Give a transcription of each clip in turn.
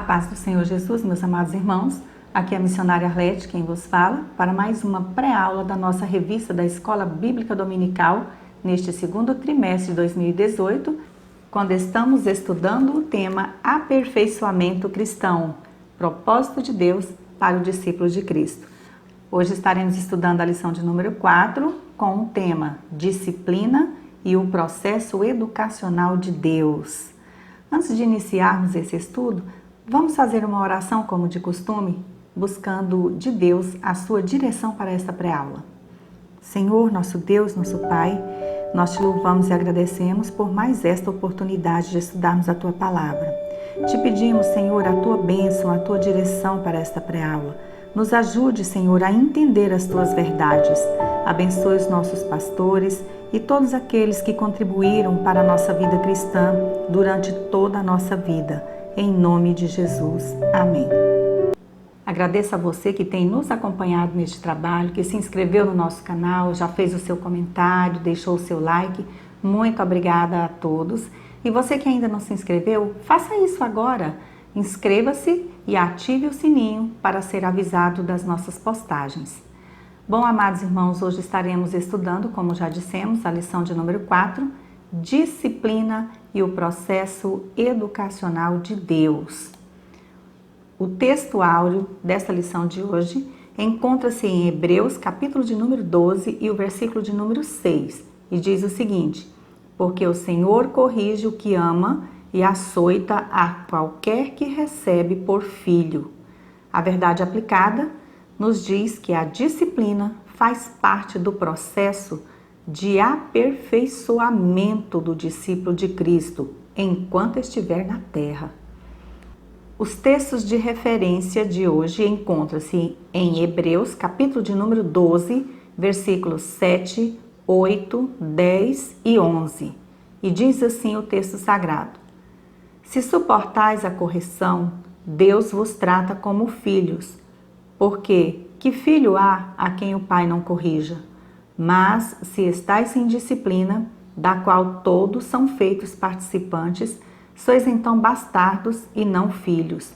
paz do Senhor Jesus, meus amados irmãos. Aqui é a missionária Arlete, quem vos fala, para mais uma pré-aula da nossa revista da Escola Bíblica Dominical, neste segundo trimestre de 2018, quando estamos estudando o tema Aperfeiçoamento Cristão, propósito de Deus para o discípulo de Cristo. Hoje estaremos estudando a lição de número 4, com o tema Disciplina e o processo educacional de Deus. Antes de iniciarmos esse estudo, vamos fazer uma oração como de costume, buscando de Deus a sua direção para esta pré-aula. Senhor, nosso Deus, nosso Pai, nós te louvamos e agradecemos por mais esta oportunidade de estudarmos a Tua Palavra. Te pedimos, Senhor, a Tua bênção, a Tua direção para esta pré-aula. Nos ajude, Senhor, a entender as Tuas verdades. Abençoe os nossos pastores e todos aqueles que contribuíram para a nossa vida cristã durante toda a nossa vida. Em nome de Jesus. Amém. Agradeço a você que tem nos acompanhado neste trabalho, que se inscreveu no nosso canal, já fez o seu comentário, deixou o seu like. Muito obrigada a todos. E você que ainda não se inscreveu, faça isso agora. Inscreva-se e ative o sininho para ser avisado das nossas postagens. Bom, amados irmãos, hoje estaremos estudando, como já dissemos, a lição de número 4, Disciplina e o processo educacional de Deus. O texto áureo desta lição de hoje encontra-se em Hebreus, capítulo de número 12 e o versículo de número 6, e diz o seguinte: porque o Senhor corrige o que ama e açoita a qualquer que recebe por filho. A verdade aplicada nos diz que a disciplina faz parte do processo de aperfeiçoamento do discípulo de Cristo enquanto estiver na terra. Os textos de referência de hoje encontram-se em Hebreus, capítulo de número 12, versículos 7, 8, 10 e 11. E diz assim o texto sagrado: se suportais a correção, Deus vos trata como filhos. Porque que filho há a quem o pai não corrija? Mas se estáis em disciplina, da qual todos são feitos participantes, sois então bastardos e não filhos.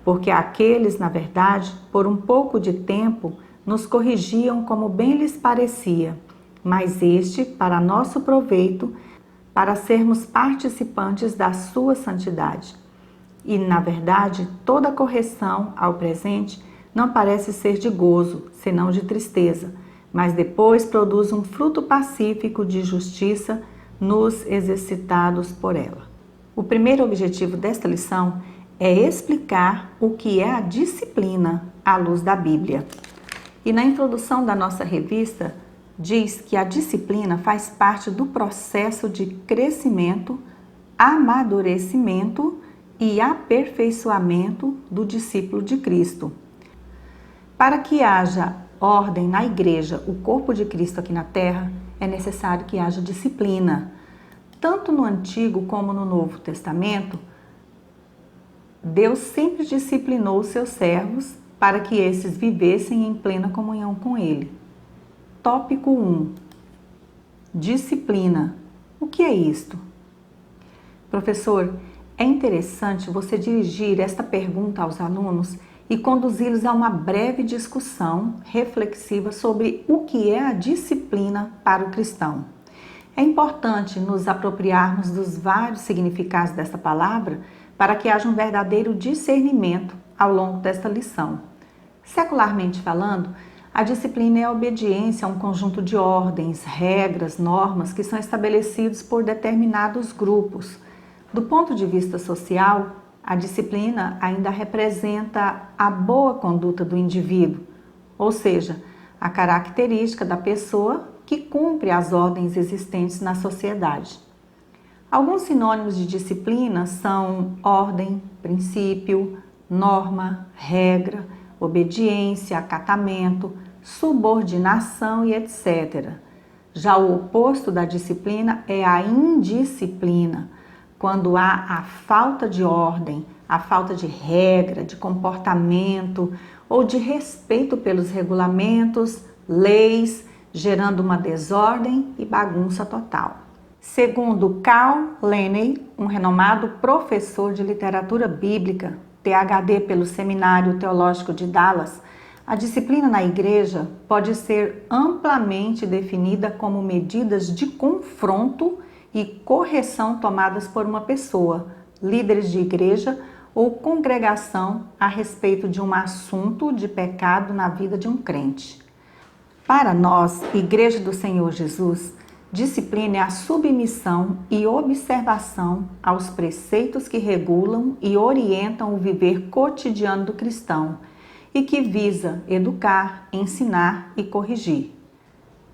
Porque aqueles, na verdade, por um pouco de tempo, nos corrigiam como bem lhes parecia, mas este, para nosso proveito, para sermos participantes da sua santidade. E, na verdade, toda correção, ao presente, não parece ser de gozo, senão de tristeza, mas depois produz um fruto pacífico de justiça nos exercitados por ela. O primeiro objetivo desta lição é explicar o que é a disciplina à luz da Bíblia. E na introdução da nossa revista, diz que a disciplina faz parte do processo de crescimento, amadurecimento e aperfeiçoamento do discípulo de Cristo. Para que haja ordem na igreja, o corpo de Cristo aqui na terra, é necessário que haja disciplina. Tanto no Antigo como no Novo Testamento, Deus sempre disciplinou os seus servos para que esses vivessem em plena comunhão com Ele. Tópico 1. Disciplina. O que é isto? Professor, é interessante você dirigir esta pergunta aos alunos e conduzi-los a uma breve discussão reflexiva sobre o que é a disciplina para o cristão. É importante nos apropriarmos dos vários significados desta palavra para que haja um verdadeiro discernimento ao longo desta lição. Secularmente falando, a disciplina é a obediência a um conjunto de ordens, regras, normas que são estabelecidos por determinados grupos. Do ponto de vista social, a disciplina ainda representa a boa conduta do indivíduo, ou seja, a característica da pessoa que cumpre as ordens existentes na sociedade. Alguns sinônimos de disciplina são ordem, princípio, norma, regra, obediência, acatamento, subordinação e etc. Já o oposto da disciplina é a indisciplina, quando há a falta de ordem, a falta de regra, de comportamento ou de respeito pelos regulamentos, leis, gerando uma desordem e bagunça total. Segundo Carl Leney, um renomado professor de literatura bíblica, PhD pelo Seminário Teológico de Dallas, a disciplina na igreja pode ser amplamente definida como medidas de confronto e correção tomadas por uma pessoa, líderes de igreja ou congregação a respeito de um assunto de pecado na vida de um crente. Para nós, Igreja do Senhor Jesus, disciplina é a submissão e observação aos preceitos que regulam e orientam o viver cotidiano do cristão e que visa educar, ensinar e corrigir.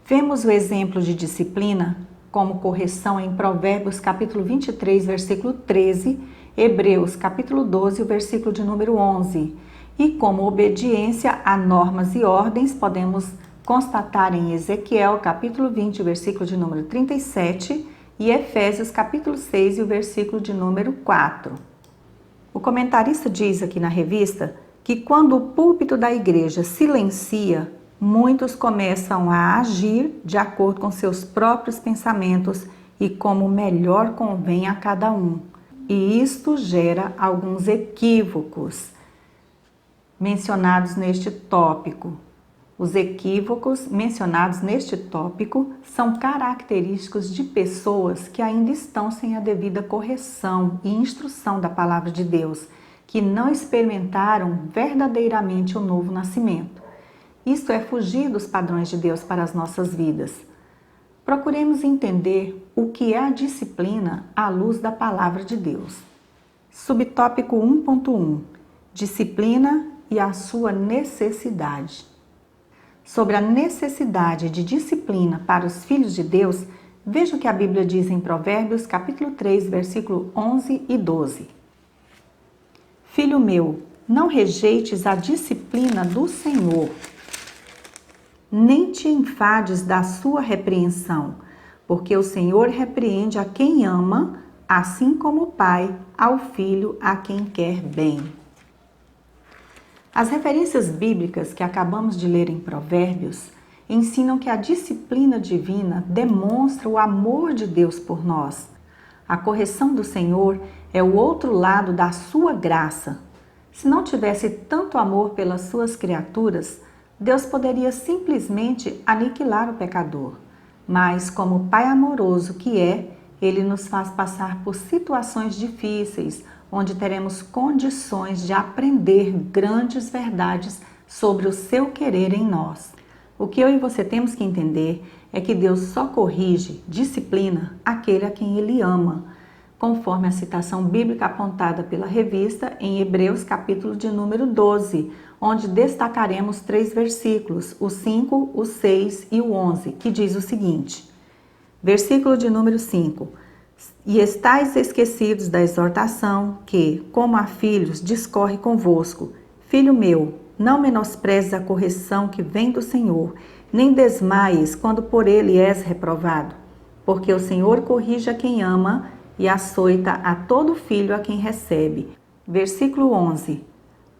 Vemos o exemplo de disciplina como correção em Provérbios capítulo 23, versículo 13, Hebreus capítulo 12, o versículo de número 11. E como obediência a normas e ordens, podemos constatar em Ezequiel capítulo 20, o versículo de número 37 e Efésios capítulo 6 e o versículo de número 4. O comentarista diz aqui na revista que quando o púlpito da igreja silencia, muitos começam a agir de acordo com seus próprios pensamentos e como melhor convém a cada um. E isto gera alguns equívocos mencionados neste tópico. Os equívocos mencionados neste tópico são característicos de pessoas que ainda estão sem a devida correção e instrução da palavra de Deus, que não experimentaram verdadeiramente o novo nascimento. Isto é fugir dos padrões de Deus para as nossas vidas. Procuremos entender o que é a disciplina à luz da palavra de Deus. Subtópico 1.1. Disciplina e a sua necessidade. Sobre a necessidade de disciplina para os filhos de Deus, veja o que a Bíblia diz em Provérbios capítulo 3, versículo 11 e 12. Filho meu, não rejeites a disciplina do Senhor, nem te enfades da sua repreensão, porque o Senhor repreende a quem ama, assim como o pai ao filho a quem quer bem. As referências bíblicas que acabamos de ler em Provérbios ensinam que a disciplina divina demonstra o amor de Deus por nós. A correção do Senhor é o outro lado da sua graça. Se não tivesse tanto amor pelas suas criaturas, Deus poderia simplesmente aniquilar o pecador. Mas, como Pai amoroso que é, Ele nos faz passar por situações difíceis, onde teremos condições de aprender grandes verdades sobre o seu querer em nós. O que eu e você temos que entender é que Deus só corrige, disciplina aquele a quem Ele ama, conforme a citação bíblica apontada pela revista em Hebreus capítulo de número 12, onde destacaremos 3 versículos, o 5, o 6 e o 11, que diz o seguinte. Versículo de número 5. E estais esquecidos da exortação que, como a filhos, discorre convosco. Filho meu, não menosprezes a correção que vem do Senhor, nem desmaies quando por ele és reprovado. Porque o Senhor corrige a quem ama e açoita a todo filho a quem recebe. Versículo 11.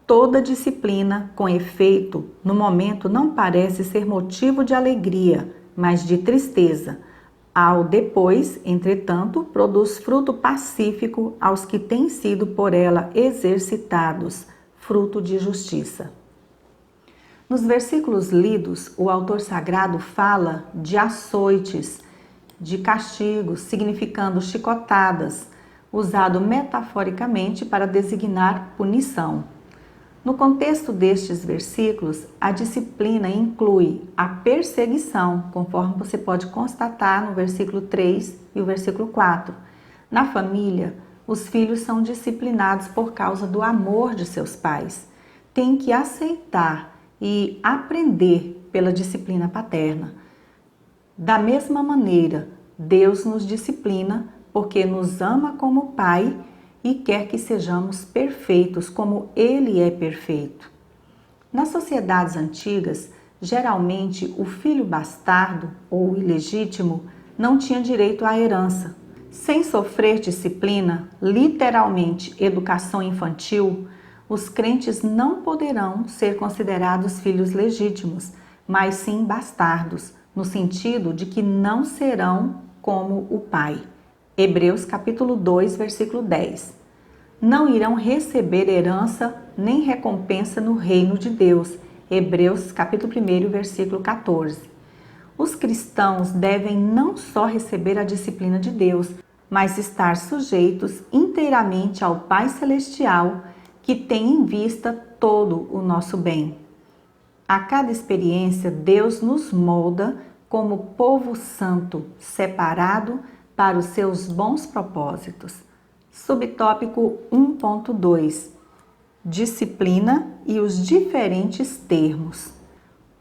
Toda disciplina, com efeito, no momento não parece ser motivo de alegria, mas de tristeza. Ao depois, entretanto, produz fruto pacífico aos que têm sido por ela exercitados, fruto de justiça. Nos versículos lidos, o autor sagrado fala de açoites, de castigos, significando chicotadas, usado metaforicamente para designar punição. No contexto destes versículos, a disciplina inclui a perseguição, conforme você pode constatar no versículo 3 e o versículo 4. Na família, os filhos são disciplinados por causa do amor de seus pais. Têm que aceitar e aprender pela disciplina paterna. Da mesma maneira, Deus nos disciplina porque nos ama como Pai e quer que sejamos perfeitos como Ele é perfeito. Nas sociedades antigas, geralmente o filho bastardo ou ilegítimo não tinha direito à herança. Sem sofrer disciplina, literalmente educação infantil, os crentes não poderão ser considerados filhos legítimos, mas sim bastardos, no sentido de que não serão como o pai. Hebreus capítulo 2, versículo 10. não irão receber herança nem recompensa no reino de Deus. Hebreus capítulo 1, versículo 14. Os cristãos devem não só receber a disciplina de Deus, mas estar sujeitos inteiramente ao Pai Celestial, que tem em vista todo o nosso bem. A cada experiência, Deus nos molda como povo santo, separado para os seus bons propósitos. Subtópico 1.2: Disciplina e os diferentes termos.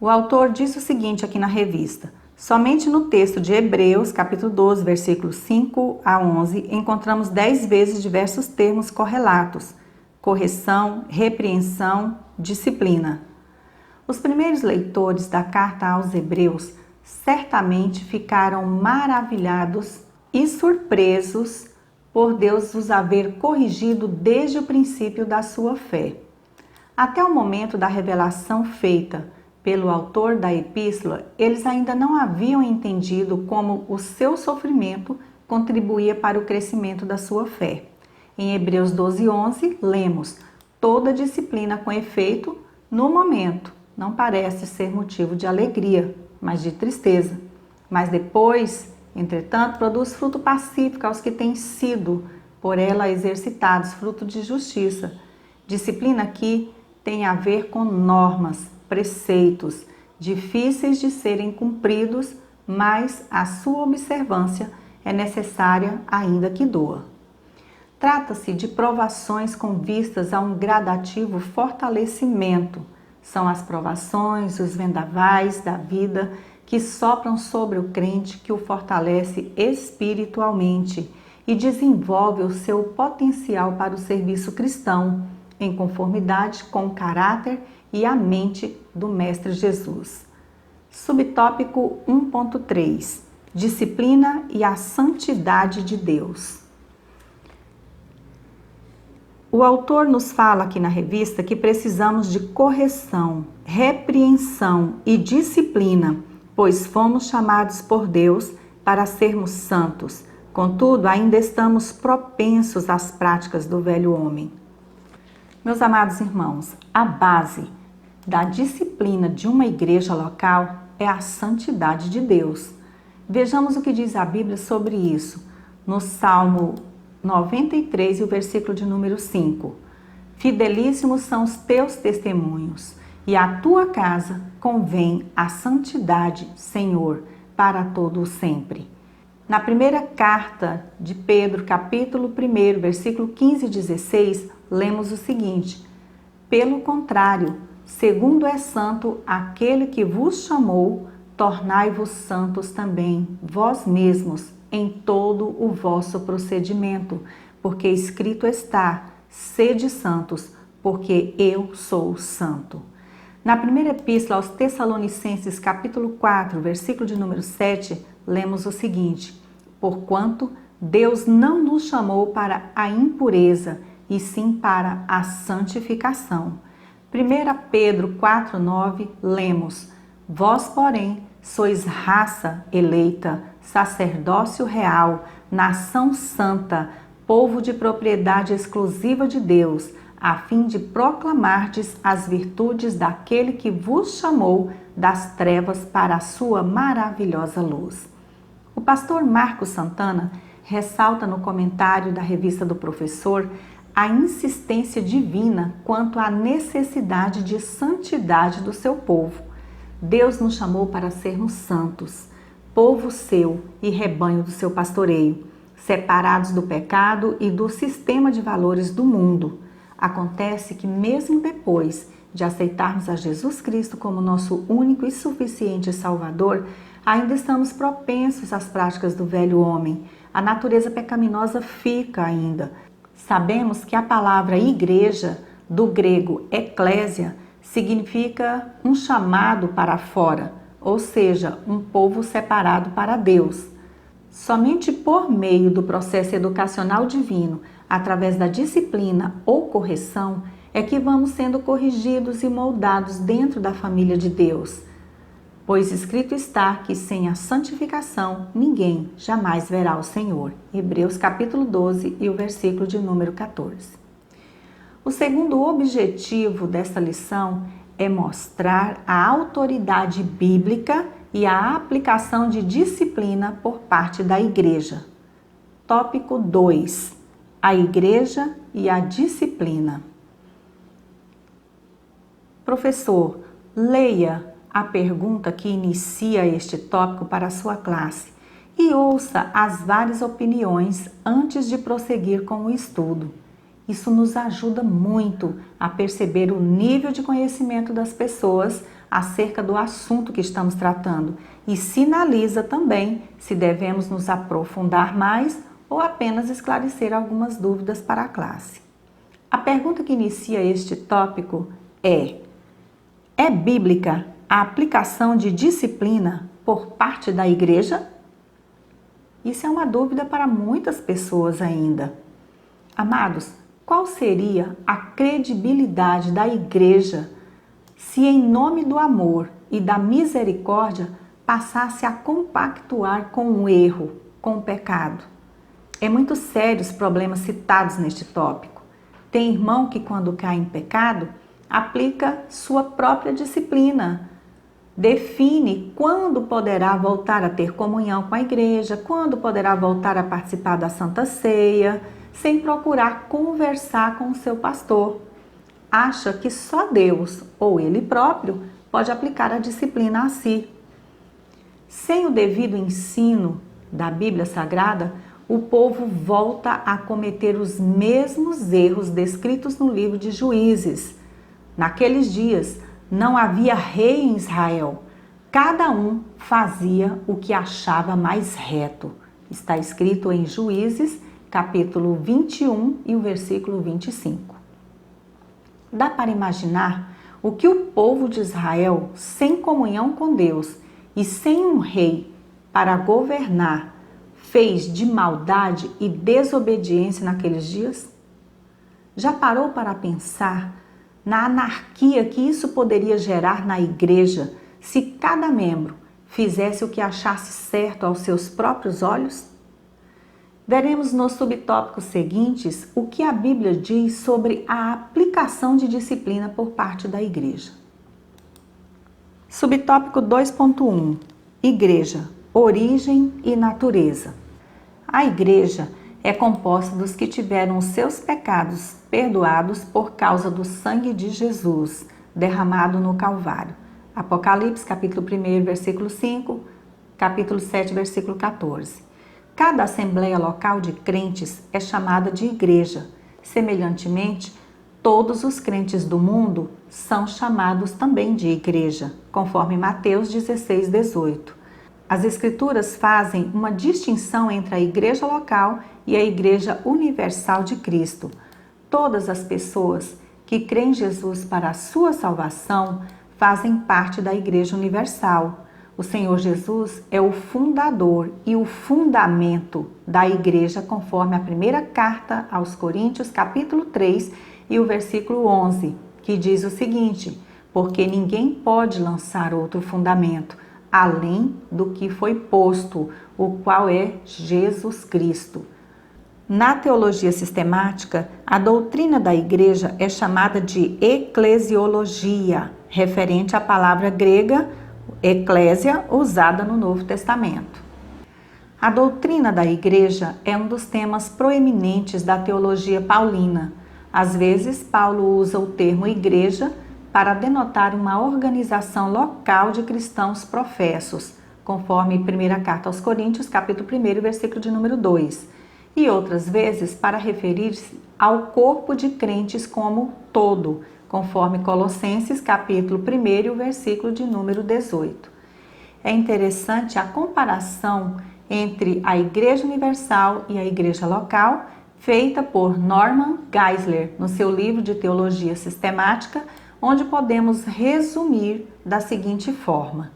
O autor diz o seguinte aqui na revista: somente no texto de Hebreus, capítulo 12, versículos 5 a 11, encontramos 10 vezes diversos termos correlatos: correção, repreensão, disciplina. Os primeiros leitores da carta aos Hebreus certamente ficaram maravilhados e surpresos por Deus os haver corrigido desde o princípio da sua fé. Até o momento da revelação feita pelo autor da epístola, eles ainda não haviam entendido como o seu sofrimento contribuía para o crescimento da sua fé. Em Hebreus 12:11, lemos: toda disciplina com efeito, no momento, não parece ser motivo de alegria, mas de tristeza. Mas depois, entretanto, produz fruto pacífico aos que têm sido por ela exercitados, fruto de justiça. Disciplina aqui tem a ver com normas, preceitos, difíceis de serem cumpridos, mas a sua observância é necessária ainda que doa. Trata-se de provações com vistas a um gradativo fortalecimento. São as provações, os vendavais da vida que sopram sobre o crente, que o fortalece espiritualmente e desenvolve o seu potencial para o serviço cristão, em conformidade com o caráter e a mente do Mestre Jesus. Subtópico 1.3: Disciplina e a santidade de Deus. O autor nos fala aqui na revista que precisamos de correção, repreensão e disciplina, pois fomos chamados por Deus para sermos santos. Contudo, ainda estamos propensos às práticas do velho homem. Meus amados irmãos, a base da disciplina de uma igreja local é a santidade de Deus. Vejamos o que diz a Bíblia sobre isso, no Salmo 93 e o versículo de número 5. Fidelíssimos são os teus testemunhos, e a tua casa convém a santidade, Senhor, para todo o sempre. Na primeira carta de Pedro, capítulo 1, versículo 15 e 16, lemos o seguinte: pelo contrário, segundo é santo aquele que vos chamou, tornai-vos santos também, vós mesmos, em todo o vosso procedimento, porque escrito está: sede santos, porque eu sou santo. Na primeira epístola aos Tessalonicenses, capítulo 4, versículo de número 7, lemos o seguinte: porquanto Deus não nos chamou para a impureza, e sim para a santificação. 1 Pedro 4:9, lemos: vós, porém, sois raça eleita, sacerdócio real, nação santa, povo de propriedade exclusiva de Deus, a fim de proclamardes as virtudes daquele que vos chamou das trevas para a sua maravilhosa luz. O pastor Marcos Santana ressalta no comentário da Revista do Professor a insistência divina quanto à necessidade de santidade do seu povo. Deus nos chamou para sermos santos, povo seu e rebanho do seu pastoreio, separados do pecado e do sistema de valores do mundo. Acontece que mesmo depois de aceitarmos a Jesus Cristo como nosso único e suficiente Salvador, ainda estamos propensos às práticas do velho homem. A natureza pecaminosa fica ainda. Sabemos que a palavra igreja, do grego eclésia, significa um chamado para fora, ou seja, um povo separado para Deus. Somente por meio do processo educacional divino, através da disciplina ou correção, é que vamos sendo corrigidos e moldados dentro da família de Deus. Pois escrito está que sem a santificação ninguém jamais verá o Senhor. Hebreus capítulo 12 e o versículo de número 14. O segundo objetivo desta lição é mostrar a autoridade bíblica e a aplicação de disciplina por parte da igreja. Tópico 2. A igreja e a disciplina. Professor, leia a pergunta que inicia este tópico para a sua classe e ouça as várias opiniões antes de prosseguir com o estudo. Isso nos ajuda muito a perceber o nível de conhecimento das pessoas acerca do assunto que estamos tratando e sinaliza também se devemos nos aprofundar mais ou apenas esclarecer algumas dúvidas para a classe. A pergunta que inicia este tópico é: é bíblica a aplicação de disciplina por parte da igreja? Isso é uma dúvida para muitas pessoas ainda. Amados, qual seria a credibilidade da igreja se, em nome do amor e da misericórdia, passasse a compactuar com o erro, com o pecado? É muito sério os problemas citados neste tópico. Tem irmão que, quando cai em pecado, aplica sua própria disciplina, define quando poderá voltar a ter comunhão com a igreja, quando poderá voltar a participar da Santa Ceia, sem procurar conversar com o seu pastor. Acha que só Deus ou ele próprio pode aplicar a disciplina a si. Sem o devido ensino da Bíblia Sagrada, o povo volta a cometer os mesmos erros descritos no livro de Juízes. Naqueles dias, não havia rei em Israel. Cada um fazia o que achava mais reto. Está escrito em Juízes, capítulo 21 e o versículo 25. Dá para imaginar o que o povo de Israel, sem comunhão com Deus e sem um rei para governar, fez de maldade e desobediência naqueles dias? Já parou para pensar na anarquia que isso poderia gerar na igreja se cada membro fizesse o que achasse certo aos seus próprios olhos? Veremos nos subtópicos seguintes o que a Bíblia diz sobre a aplicação de disciplina por parte da igreja. Subtópico 2.1. Igreja, origem e natureza. A igreja é composta dos que tiveram os seus pecados perdoados por causa do sangue de Jesus derramado no Calvário. Apocalipse, capítulo 1, versículo 5, capítulo 7, versículo 14. Cada assembleia local de crentes é chamada de igreja. Semelhantemente, todos os crentes do mundo são chamados também de igreja, conforme Mateus 16, 18. As Escrituras fazem uma distinção entre a igreja local e a igreja universal de Cristo. Todas as pessoas que creem em Jesus para a sua salvação fazem parte da igreja universal. O Senhor Jesus é o fundador e o fundamento da igreja, conforme a primeira carta aos Coríntios, capítulo 3 e o versículo 11, que diz o seguinte: porque ninguém pode lançar outro fundamento, além do que foi posto, o qual é Jesus Cristo. Na teologia sistemática, a doutrina da igreja é chamada de eclesiologia, referente à palavra grega eclésia, usada no Novo Testamento. A doutrina da igreja é um dos temas proeminentes da teologia paulina. Às vezes, Paulo usa o termo igreja para denotar uma organização local de cristãos professos, conforme 1ª carta aos Coríntios, capítulo 1, versículo de número 2, e outras vezes para referir-se ao corpo de crentes como todo, conforme Colossenses, capítulo 1 e o versículo de número 18. É interessante a comparação entre a Igreja Universal e a Igreja Local, feita por Norman Geisler no seu livro de Teologia Sistemática, onde podemos resumir da seguinte forma: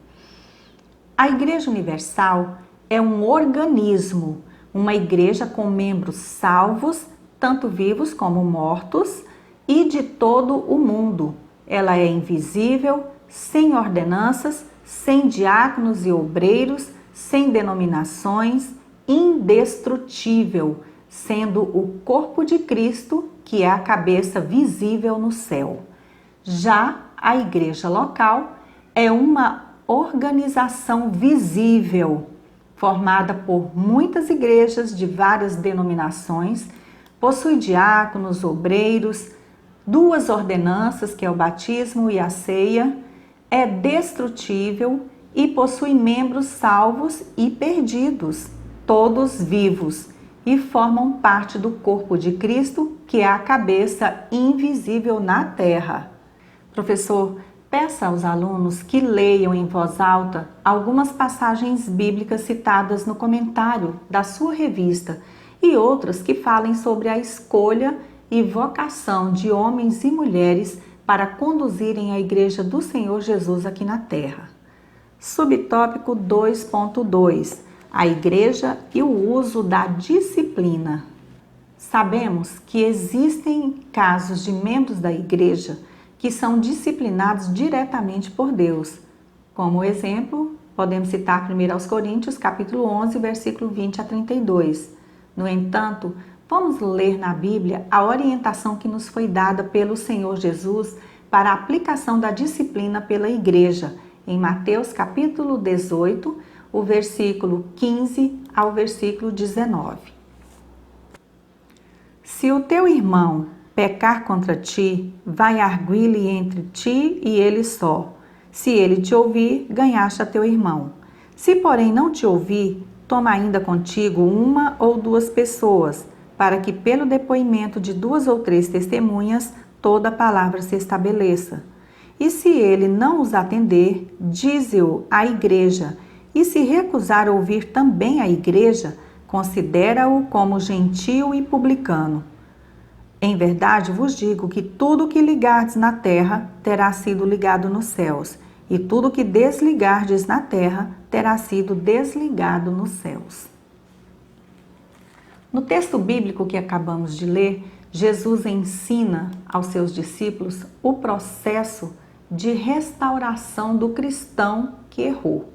a Igreja Universal é um organismo, uma igreja com membros salvos, tanto vivos como mortos, e de todo o mundo. Ela é invisível, sem ordenanças, sem diáconos e obreiros, sem denominações, indestrutível, sendo o corpo de Cristo, que é a cabeça visível no céu. Já a igreja local é uma organização visível, formada por muitas igrejas de várias denominações, possui diáconos, obreiros, duas ordenanças, que é o batismo e a ceia, é destrutível e possui membros salvos e perdidos, todos vivos, e formam parte do corpo de Cristo, que é a cabeça invisível na terra. Professor, peça aos alunos que leiam em voz alta algumas passagens bíblicas citadas no comentário da sua revista e outras que falem sobre a escolha e vocação de homens e mulheres para conduzirem a Igreja do Senhor Jesus aqui na Terra. Subtópico 2.2: a Igreja e o uso da disciplina. Sabemos que existem casos de membros da Igreja que são disciplinados diretamente por Deus. Como exemplo, podemos citar 1 Coríntios, capítulo 11, versículo 20 a 32. No entanto, vamos ler na Bíblia a orientação que nos foi dada pelo Senhor Jesus para a aplicação da disciplina pela Igreja, em Mateus, capítulo 18, o versículo 15 ao versículo 19. Se o teu irmão pecar contra ti, vai arguir-lhe entre ti e ele só. Se ele te ouvir, ganhaste a teu irmão. Se, porém, não te ouvir, toma ainda contigo uma ou duas pessoas, para que pelo depoimento de 2 ou 3 testemunhas, toda a palavra se estabeleça. E se ele não os atender, dize-o à igreja, e se recusar ouvir também a igreja, considera-o como gentio e publicano. Em verdade vos digo que tudo o que ligardes na terra terá sido ligado nos céus, e tudo o que desligardes na terra terá sido desligado nos céus. No texto bíblico que acabamos de ler, Jesus ensina aos seus discípulos o processo de restauração do cristão que errou.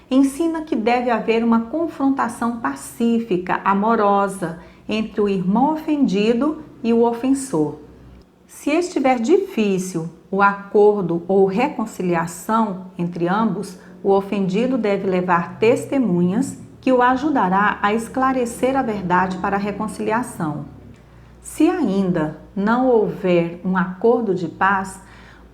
Ensina que deve haver uma confrontação pacífica, amorosa, entre o irmão ofendido e o ofensor. Se estiver difícil o acordo ou reconciliação entre ambos, o ofendido deve levar testemunhas que o ajudará a esclarecer a verdade para a reconciliação. Se ainda não houver um acordo de paz,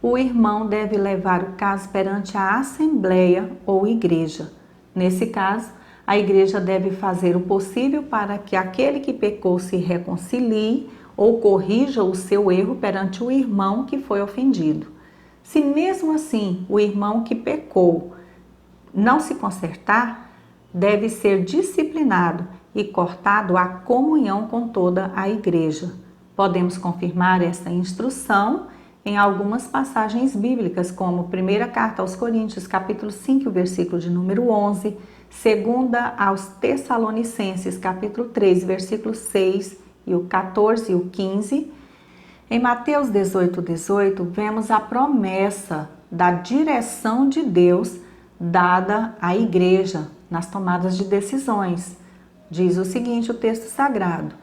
o irmão deve levar o caso perante a assembleia ou igreja. Nesse caso, a igreja deve fazer o possível para que aquele que pecou se reconcilie ou corrija o seu erro perante o irmão que foi ofendido. Se mesmo assim o irmão que pecou não se consertar, deve ser disciplinado e cortado a comunhão com toda a igreja. Podemos confirmar essa instrução em algumas passagens bíblicas, como 1ª Carta aos Coríntios, capítulo 5, versículo de número 11, 2ª aos Tessalonicenses, capítulo 3, versículo 6 e o 14 e o 15. Em Mateus 18, vemos a promessa da direção de Deus dada à igreja nas tomadas de decisões. Diz o seguinte o texto sagrado: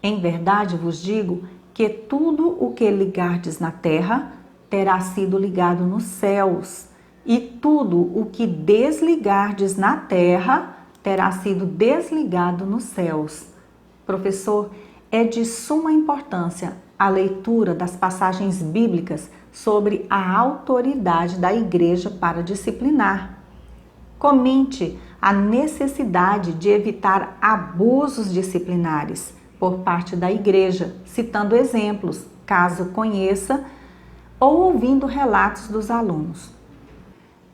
em verdade vos digo que tudo o que ligardes na terra terá sido ligado nos céus, e tudo o que desligardes na terra terá sido desligado nos céus. Professor, é de suma importância a leitura das passagens bíblicas sobre a autoridade da igreja para disciplinar. Comente a necessidade de evitar abusos disciplinares por parte da igreja, citando exemplos, caso conheça, ou ouvindo relatos dos alunos.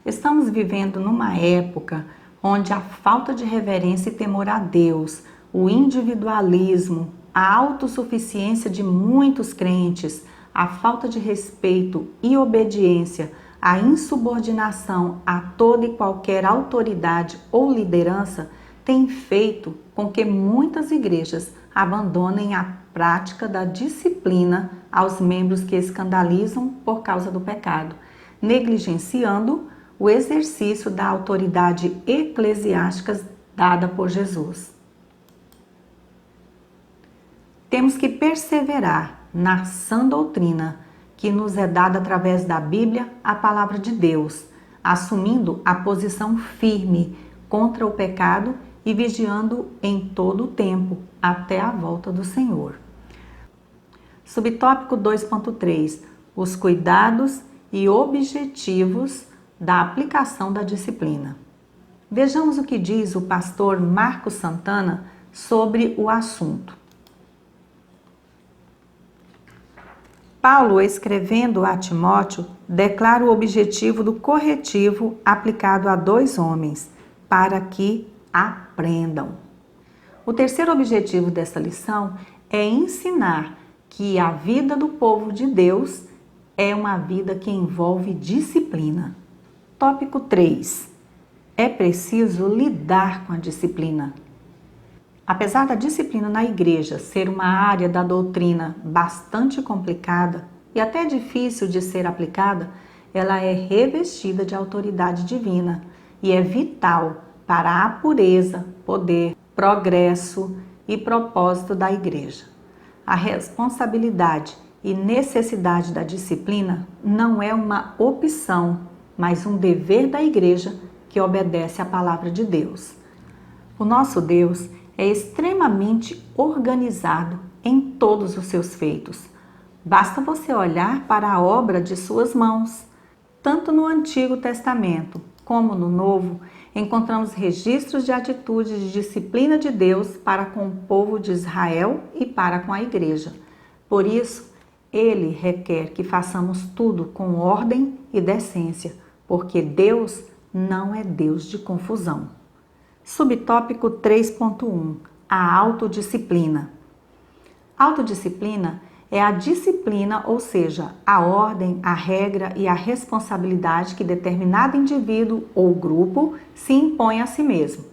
Estamos vivendo numa época onde a falta de reverência e temor a Deus, o individualismo, a autossuficiência de muitos crentes, a falta de respeito e obediência, a insubordinação a toda e qualquer autoridade ou liderança tem feito com que muitas igrejas abandonem a prática da disciplina aos membros que escandalizam por causa do pecado, negligenciando o exercício da autoridade eclesiástica dada por Jesus. temos que perseverar na sã doutrina que nos é dada através da Bíblia, a palavra de Deus, assumindo a posição firme contra o pecado e vigiando em todo o tempo até a volta do Senhor. Subtópico 2.3: os cuidados e objetivos da aplicação da disciplina. Vejamos o que diz o pastor Marcos Santana sobre o assunto. Paulo, escrevendo a Timóteo, declara o objetivo do corretivo aplicado a 2 homens, para que aprendam. O terceiro objetivo dessa lição é ensinar que a vida do povo de Deus é uma vida que envolve disciplina. Tópico 3. É preciso lidar com a disciplina. Apesar da disciplina na igreja ser uma área da doutrina bastante complicada e até difícil de ser aplicada, ela é revestida de autoridade divina e é vital para a pureza, poder, progresso e propósito da igreja. A responsabilidade e necessidade da disciplina não é uma opção, mas um dever da igreja que obedece à palavra de Deus. O nosso Deus é extremamente organizado em todos os seus feitos. Basta você olhar para a obra de suas mãos. Tanto no Antigo Testamento como no Novo, encontramos registros de atitudes de disciplina de Deus para com o povo de Israel e para com a igreja. Por isso, Ele requer que façamos tudo com ordem e decência, porque Deus não é Deus de confusão. Subtópico 3.1: a autodisciplina. Autodisciplina é a disciplina, ou seja, a ordem, a regra e a responsabilidade que determinado indivíduo ou grupo se impõe a si mesmo.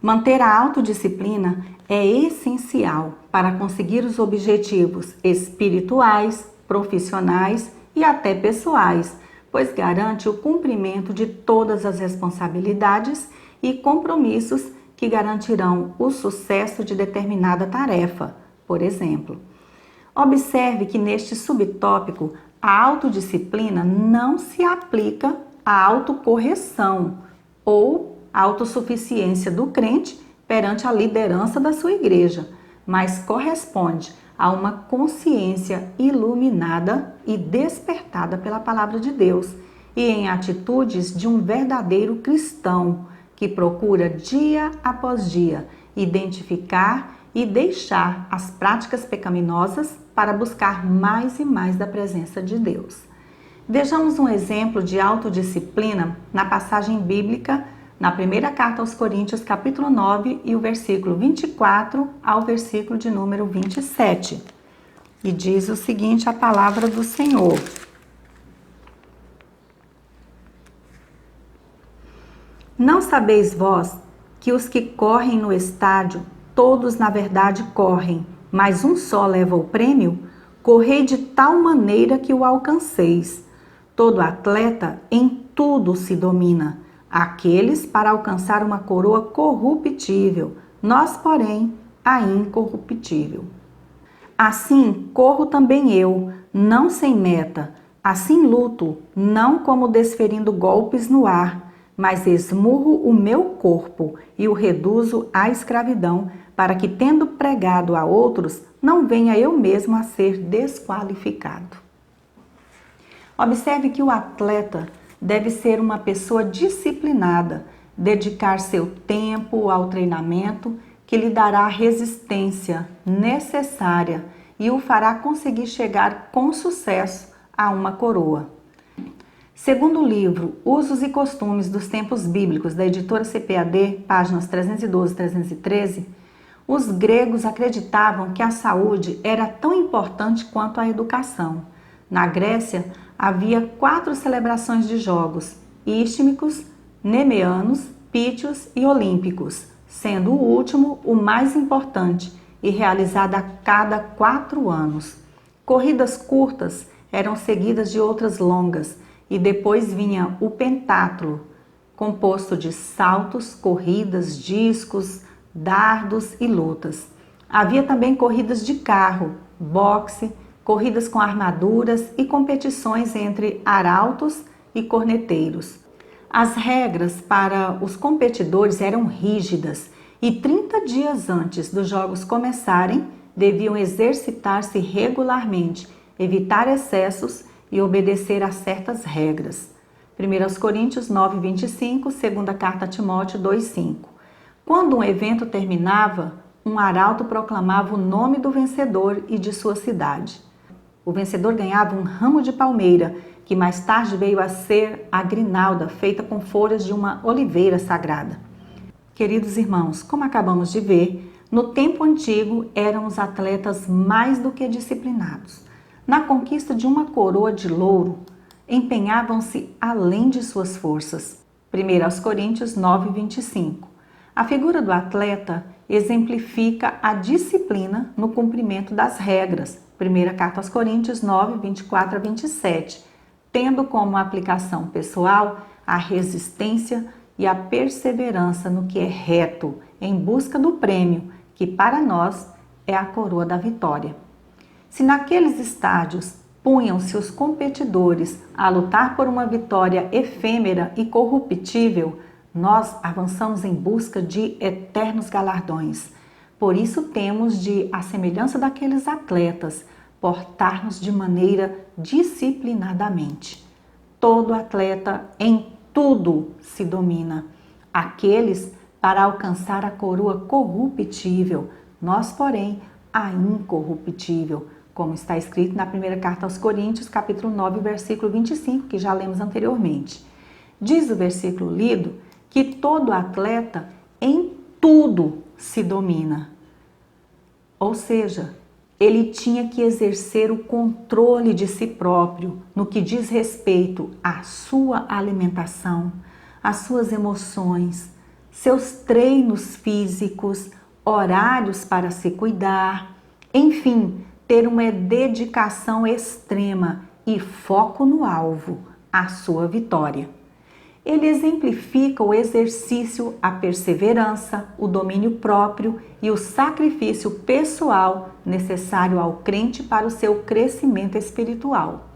Manter a autodisciplina é essencial para conseguir os objetivos espirituais, profissionais e até pessoais, pois garante o cumprimento de todas as responsabilidades e compromissos que garantirão o sucesso de determinada tarefa. Por exemplo, observe que neste subtópico a autodisciplina não se aplica à autocorreção ou autossuficiência do crente perante a liderança da sua igreja, mas corresponde a uma consciência iluminada e despertada pela palavra de Deus e em atitudes de um verdadeiro cristão que procura dia após dia identificar e deixar as práticas pecaminosas para buscar mais e mais da presença de Deus. Vejamos um exemplo de autodisciplina na passagem bíblica na primeira carta aos Coríntios, capítulo 9, e o versículo 24 ao versículo de número 27. E diz o seguinte a palavra do Senhor: não sabeis vós que os que correm no estádio, todos na verdade correm, mas um só leva o prêmio? Correi de tal maneira que o alcanceis. Todo atleta em tudo se domina. Aqueles para alcançar uma coroa corruptível, nós, porém, a incorruptível. Assim corro também eu, não sem meta. Assim luto, não como desferindo golpes no ar, mas esmurro o meu corpo e o reduzo à escravidão, para que, tendo pregado a outros, não venha eu mesmo a ser desqualificado. Observe que o atleta deve ser uma pessoa disciplinada, dedicar seu tempo ao treinamento que lhe dará a resistência necessária e o fará conseguir chegar com sucesso a uma coroa. Segundo o livro Usos e Costumes dos Tempos Bíblicos, da editora CPAD, páginas 312 e 313, os gregos acreditavam que a saúde era tão importante quanto a educação. Na Grécia, havia 4 celebrações de jogos: istmicos, nemeanos, pítios e olímpicos, sendo o último o mais importante e realizado a cada 4 anos. Corridas curtas eram seguidas de outras longas, e depois vinha o pentátulo, composto de saltos, corridas, discos, dardos e lutas. Havia também corridas de carro, boxe, corridas com armaduras e competições entre arautos e corneteiros. As regras para os competidores eram rígidas e 30 dias antes dos jogos começarem, deviam exercitar-se regularmente, evitar excessos e obedecer a certas regras. 1 Coríntios 9:25, 2ª carta a Timóteo 2:5. Quando um evento terminava, um arauto proclamava o nome do vencedor e de sua cidade. O vencedor ganhava um ramo de palmeira, que mais tarde veio a ser a grinalda, feita com folhas de uma oliveira sagrada. Queridos irmãos, como acabamos de ver, no tempo antigo eram os atletas mais do que disciplinados. Na conquista de uma coroa de louro, empenhavam-se além de suas forças. 1 Coríntios 9:25. A figura do atleta exemplifica a disciplina no cumprimento das regras. 1 carta aos Coríntios 9:24-27, tendo como aplicação pessoal a resistência e a perseverança no que é reto, em busca do prêmio, que para nós é a coroa da vitória. Se naqueles estádios punham-se os competidores a lutar por uma vitória efêmera e corruptível, nós avançamos em busca de eternos galardões. Por isso temos de, à semelhança daqueles atletas, portar-nos de maneira disciplinadamente. Todo atleta em tudo se domina. Aqueles para alcançar a coroa corruptível, nós, porém, a incorruptível, como está escrito na 1ª carta aos Coríntios, capítulo 9, versículo 25, que já lemos anteriormente. Diz o versículo lido que todo atleta em tudo se domina. Ou seja, ele tinha que exercer o controle de si próprio no que diz respeito à sua alimentação, às suas emoções, seus treinos físicos, horários para se cuidar, enfim, ter uma dedicação extrema e foco no alvo, a sua vitória. Ele exemplifica o exercício, a perseverança, o domínio próprio e o sacrifício pessoal necessário ao crente para o seu crescimento espiritual.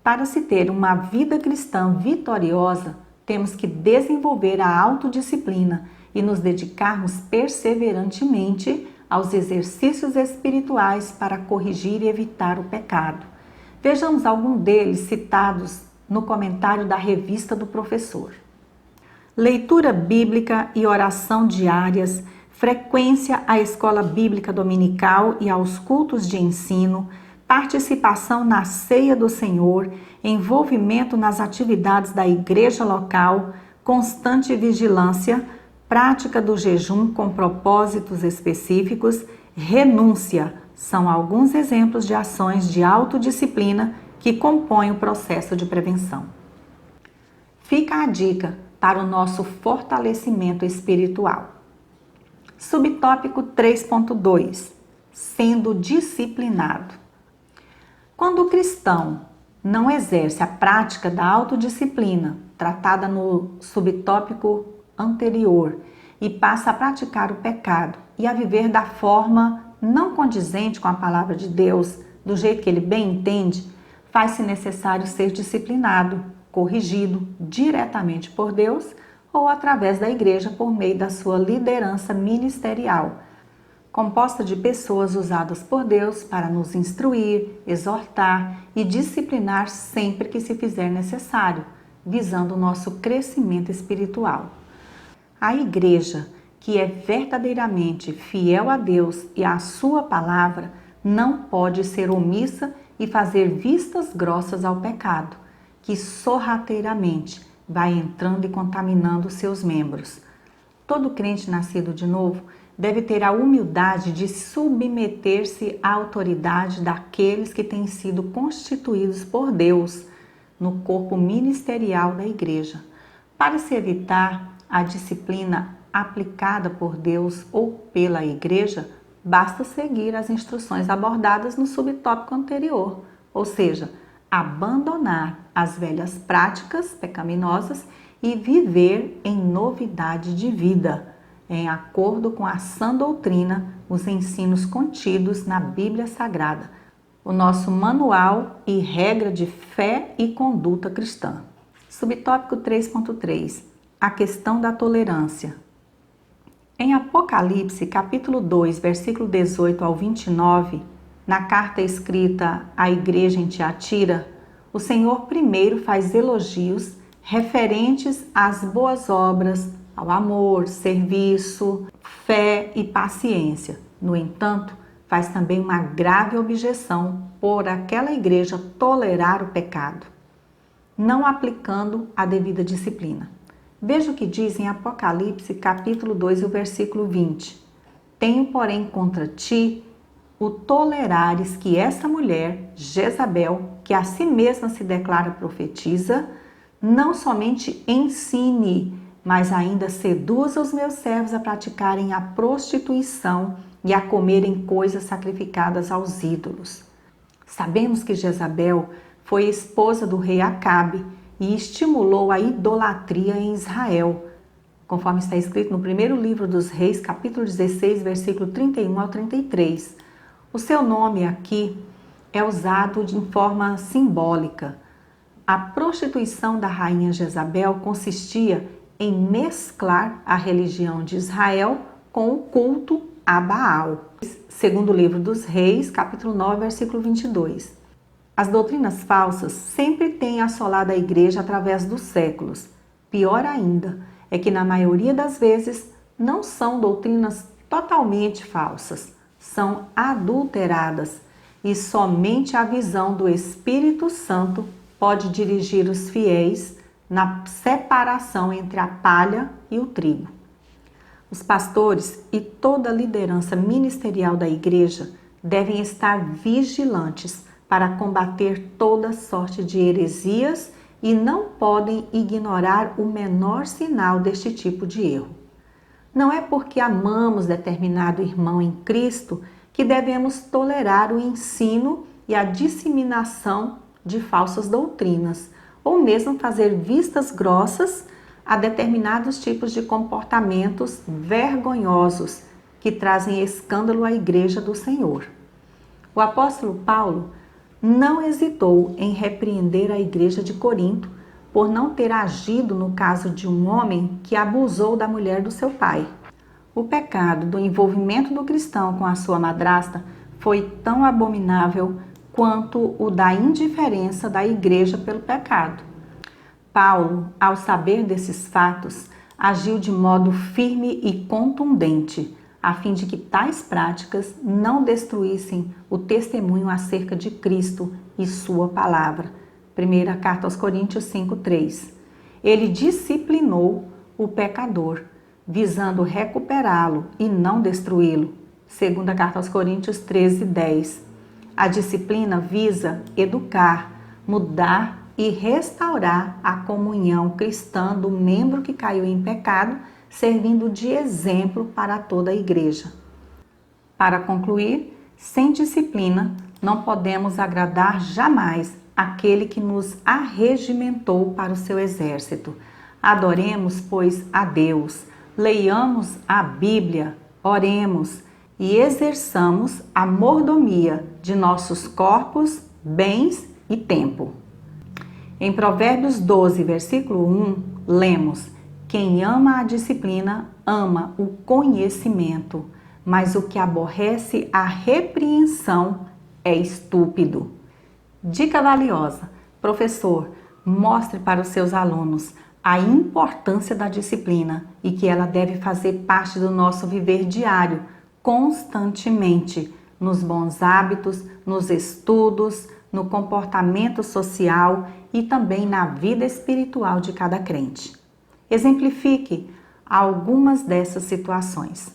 Para se ter uma vida cristã vitoriosa, temos que desenvolver a autodisciplina e nos dedicarmos perseverantemente aos exercícios espirituais para corrigir e evitar o pecado. Vejamos algum deles citados no comentário da Revista do Professor. Leitura bíblica e oração diárias, frequência à escola bíblica dominical e aos cultos de ensino, participação na ceia do Senhor, envolvimento nas atividades da igreja local, constante vigilância, prática do jejum com propósitos específicos, renúncia, são alguns exemplos de ações de autodisciplina que compõem o processo de prevenção. Fica a dica para o nosso fortalecimento espiritual. Subtópico 3.2. Sendo disciplinado. Quando o cristão não exerce a prática da autodisciplina, tratada no subtópico anterior, e passa a praticar o pecado e a viver da forma não condizente com a palavra de Deus, do jeito que ele bem entende, faz-se necessário ser disciplinado, corrigido diretamente por Deus ou através da igreja por meio da sua liderança ministerial, composta de pessoas usadas por Deus para nos instruir, exortar e disciplinar sempre que se fizer necessário, visando o nosso crescimento espiritual. A igreja, que é verdadeiramente fiel a Deus e à sua palavra, não pode ser omissa e fazer vistas grossas ao pecado, que sorrateiramente vai entrando e contaminando seus membros. Todo crente nascido de novo deve ter a humildade de submeter-se à autoridade daqueles que têm sido constituídos por Deus no corpo ministerial da igreja, para se evitar a disciplina aplicada por Deus ou pela igreja. Basta seguir as instruções abordadas no subtópico anterior, ou seja, abandonar as velhas práticas pecaminosas e viver em novidade de vida. em acordo com a sã doutrina, os ensinos contidos na Bíblia Sagrada, o nosso manual e regra de fé e conduta cristã. Subtópico 3.3. A questão da tolerância. Em Apocalipse, capítulo 2, versículo 18 ao 29, na carta escrita à igreja em Tiatira, o Senhor primeiro faz elogios referentes às boas obras, ao amor, serviço, fé e paciência. No entanto, faz também uma grave objeção por aquela igreja tolerar o pecado, não aplicando a devida disciplina. Veja o que diz em Apocalipse, capítulo 2, o versículo 20. Tenho, porém, contra ti o tolerares que essa mulher, Jezabel, que a si mesma se declara profetiza, não somente ensine, mas ainda seduza os meus servos a praticarem a prostituição e a comerem coisas sacrificadas aos ídolos. Sabemos que Jezabel foi esposa do rei Acabe e estimulou a idolatria em Israel, conforme está escrito no primeiro livro dos Reis, capítulo 16, versículo 31 ao 33. O seu nome aqui é usado de forma simbólica. A prostituição da rainha Jezabel consistia em mesclar a religião de Israel com o culto a Baal. Segundo o livro dos Reis, capítulo 9, versículo 22. As doutrinas falsas sempre têm assolado a igreja através dos séculos. Pior ainda, é que na maioria das vezes não são doutrinas totalmente falsas, são adulteradas e somente a visão do Espírito Santo pode dirigir os fiéis na separação entre a palha e o trigo. Os pastores e toda a liderança ministerial da igreja devem estar vigilantes para combater toda sorte de heresias e não podem ignorar o menor sinal deste tipo de erro. Não é porque amamos determinado irmão em Cristo que devemos tolerar o ensino e a disseminação de falsas doutrinas, ou mesmo fazer vistas grossas a determinados tipos de comportamentos vergonhosos que trazem escândalo à igreja do Senhor. O apóstolo Paulo não hesitou em repreender a igreja de Corinto por não ter agido no caso de um homem que abusou da mulher do seu pai. O pecado do envolvimento do cristão com a sua madrasta foi tão abominável quanto o da indiferença da igreja pelo pecado. Paulo, ao saber desses fatos, agiu de modo firme e contundente, a fim de que tais práticas não destruíssem o testemunho acerca de Cristo e sua palavra. Primeira carta aos Coríntios 5:3. Ele disciplinou o pecador, visando recuperá-lo e não destruí-lo. Segunda carta aos Coríntios 13:10. A disciplina visa educar, mudar e restaurar a comunhão cristã do membro que caiu em pecado, servindo de exemplo para toda a igreja. Para concluir, sem disciplina, não podemos agradar jamais aquele que nos arregimentou para o seu exército. Adoremos, pois, a Deus, leiamos a Bíblia, oremos e exerçamos a mordomia de nossos corpos, bens e tempo. Em Provérbios 12, versículo 1, lemos: quem ama a disciplina, ama o conhecimento, mas o que aborrece a repreensão é estúpido. Dica valiosa: professor, mostre para os seus alunos a importância da disciplina e que ela deve fazer parte do nosso viver diário, constantemente, nos bons hábitos, nos estudos, no comportamento social e também na vida espiritual de cada crente. Exemplifique algumas dessas situações.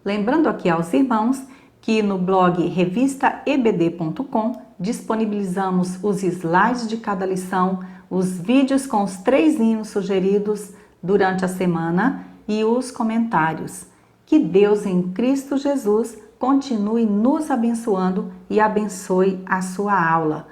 Lembrando aqui aos irmãos que no blog revistaebd.com disponibilizamos os slides de cada lição, os vídeos com os 3 hinos sugeridos durante a semana e os comentários. Que Deus em Cristo Jesus continue nos abençoando e abençoe a sua aula.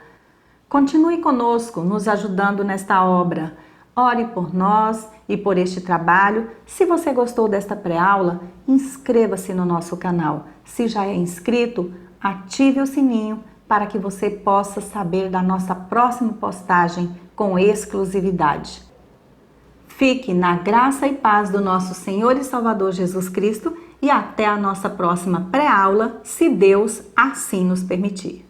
Continue conosco, nos ajudando nesta obra. Ore por nós e por este trabalho. Se você gostou desta pré-aula, inscreva-se no nosso canal. Se já é inscrito, ative o sininho para que você possa saber da nossa próxima postagem com exclusividade. Fique na graça e paz do nosso Senhor e Salvador Jesus Cristo e até a nossa próxima pré-aula, se Deus assim nos permitir.